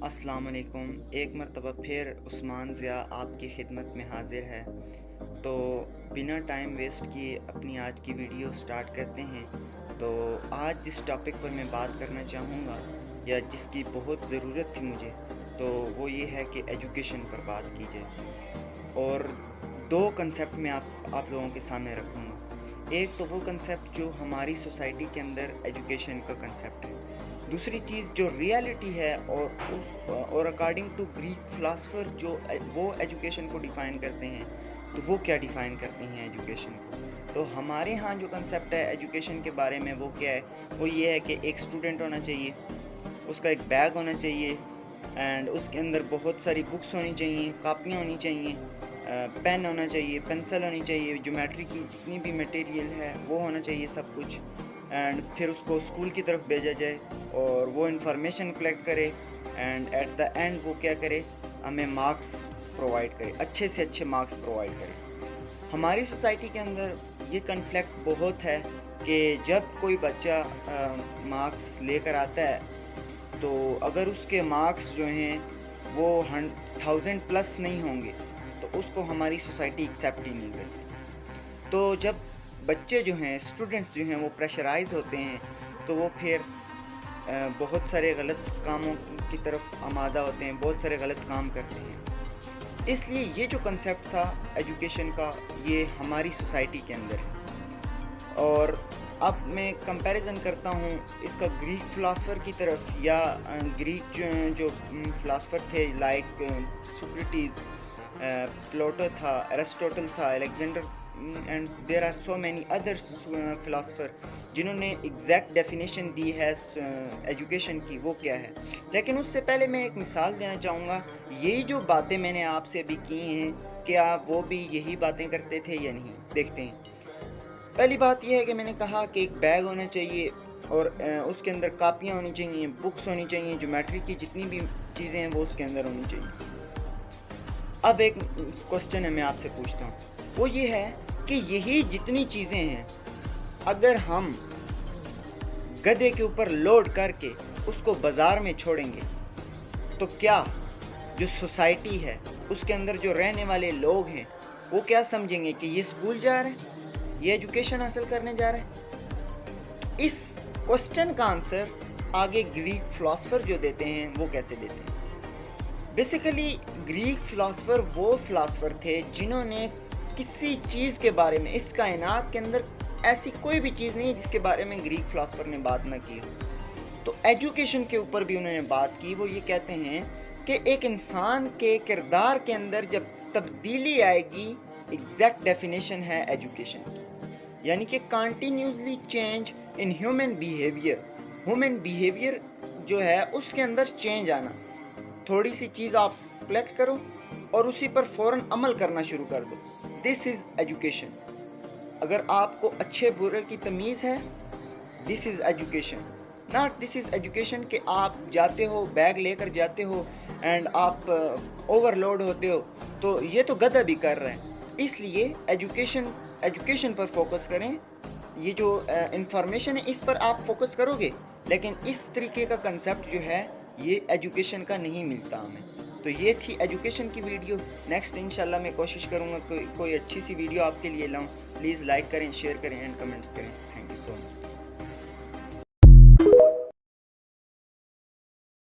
अस्सलाम वालेकुम। एक मरतबा फिर उस्मान ज़िया आपकी खिदमत में हाज़िर है। तो बिना टाइम वेस्ट किए अपनी आज की वीडियो स्टार्ट करते हैं। तो आज जिस टॉपिक पर मैं बात करना चाहूँगा या जिसकी बहुत ज़रूरत थी मुझे, तो वो ये है कि एजुकेशन पर बात की जाए। और 2 कंसेप्ट मैं आप लोगों के सामने रखूँगा। एक तो वो कंसेप्ट जो हमारी सोसाइटी के अंदर एजुकेशन का कंसेप्ट है। दूसरी चीज़ जो रियलिटी है और अकॉर्डिंग टू ग्रीक फ़िलासफ़र जो वो एजुकेशन को डिफ़ाइन करते हैं, तो वो क्या डिफ़ाइन करते हैं एजुकेशन को। तो हमारे यहाँ जो कंसेप्ट है एजुकेशन के बारे में वो क्या है, वो ये है कि एक स्टूडेंट होना चाहिए, उसका एक बैग होना चाहिए एंड उसके अंदर बहुत सारी बुक्स होनी चाहिए, कापियाँ होनी चाहिए, पेन होना चाहिए, पेंसिल होनी चाहिए, ज्योमेट्री की जितनी भी मटेरियल है वो होना चाहिए सब कुछ। एंड फिर उसको स्कूल की तरफ भेजा जाए और वो इन्फॉर्मेशन कलेक्ट करे एंड एट द एंड वो क्या करे, हमें मार्क्स प्रोवाइड करे, अच्छे से अच्छे मार्क्स प्रोवाइड करे। हमारी सोसाइटी के अंदर ये कन्फ्लिक्ट बहुत है कि जब कोई बच्चा मार्क्स लेकर आता है, तो अगर उसके मार्क्स जो हैं वो 1000 प्लस नहीं होंगे तो उसको हमारी सोसाइटी एक्सेप्ट ही नहीं करती। तो जब बच्चे जो हैं, स्टूडेंट्स जो हैं वो प्रेशराइज़ होते हैं, तो वो फिर बहुत सारे गलत कामों की तरफ आमादा होते हैं, बहुत सारे गलत काम करते हैं। इसलिए ये जो कंसेप्ट था एजुकेशन का, ये हमारी सोसाइटी के अंदर है। और अब मैं कंपैरिजन करता हूँ इसका ग्रीक फ़िलासफ़र की तरफ या ग्रीक जो फ़िलासफ़र थे लाइक सोक्रेटिस, प्लेटो था, एरिस्टोटल था, Alexander and there are so many other philosopher जिन्होंने एग्जैक्ट डेफिनेशन दी है एजुकेशन की, वो क्या है। लेकिन उससे पहले मैं एक मिसाल देना चाहूँगा। यही जो बातें मैंने आपसे अभी की हैं, क्या वो भी यही बातें करते थे या नहीं, देखते हैं। पहली बात ये है कि मैंने कहा कि एक बैग होना चाहिए और उसके अंदर कापियाँ होनी चाहिए, बुक्स होनी चाहिए, ज्योमेट्री की जितनी भी चीज़ें हैं वो उसके अंदर होनी चाहिए। अब एक क्वेश्चन है, मैं आपसे पूछता हूँ, वो ये है कि यही जितनी चीज़ें हैं, अगर हम गधे के ऊपर लोड करके उसको बाज़ार में छोड़ेंगे, तो क्या जो सोसाइटी है उसके अंदर जो रहने वाले लोग हैं वो क्या समझेंगे कि ये स्कूल जा रहे हैं, ये एजुकेशन हासिल करने जा रहे हैं। इस क्वेश्चन का आंसर आगे ग्रीक फ़िलासफ़र जो देते हैं वो कैसे देते हैं। बेसिकली ग्रीक फ़िलासफ़र वो फ़िलासफ़र थे जिन्होंने किसी चीज़ के बारे में, इस कायनात के अंदर ऐसी कोई भी चीज़ नहीं है जिसके बारे में ग्रीक फ़िलासफ़र ने बात ना की हो। तो एजुकेशन के ऊपर भी उन्होंने बात की। वो ये कहते हैं कि एक इंसान के किरदार के अंदर जब तब्दीली आएगी, एग्जैक्ट डेफिनेशन है एजुकेशन की, यानी कि continuously change in human behaviour जो है उसके अंदर चेंज आना। थोड़ी सी चीज़ आप कलेक्ट करो और उसी पर फ़ौरन अमल करना शुरू कर दो, दिस इज़ एजुकेशन। अगर आपको अच्छे बुरे की तमीज़ है, this is education. Not this is education कि आप जाते हो, बैग लेकर जाते हो एंड आप ओवरलोड होते हो, तो ये तो गधा भी कर रहे हैं। इसलिए एजुकेशन पर फोकस करें। ये जो इंफॉर्मेशन है इस पर आप फोकस करोगे, लेकिन इस तरीके का कंसेप्ट जो है ये एजुकेशन का नहीं मिलता हमें। तो ये थी एजुकेशन की वीडियो। नेक्स्ट इंशाल्लाह मैं कोशिश करूँगा कोई अच्छी सी वीडियो आपके लिए लाऊं। प्लीज़ लाइक करें, शेयर करें एंड कमेंट्स करें।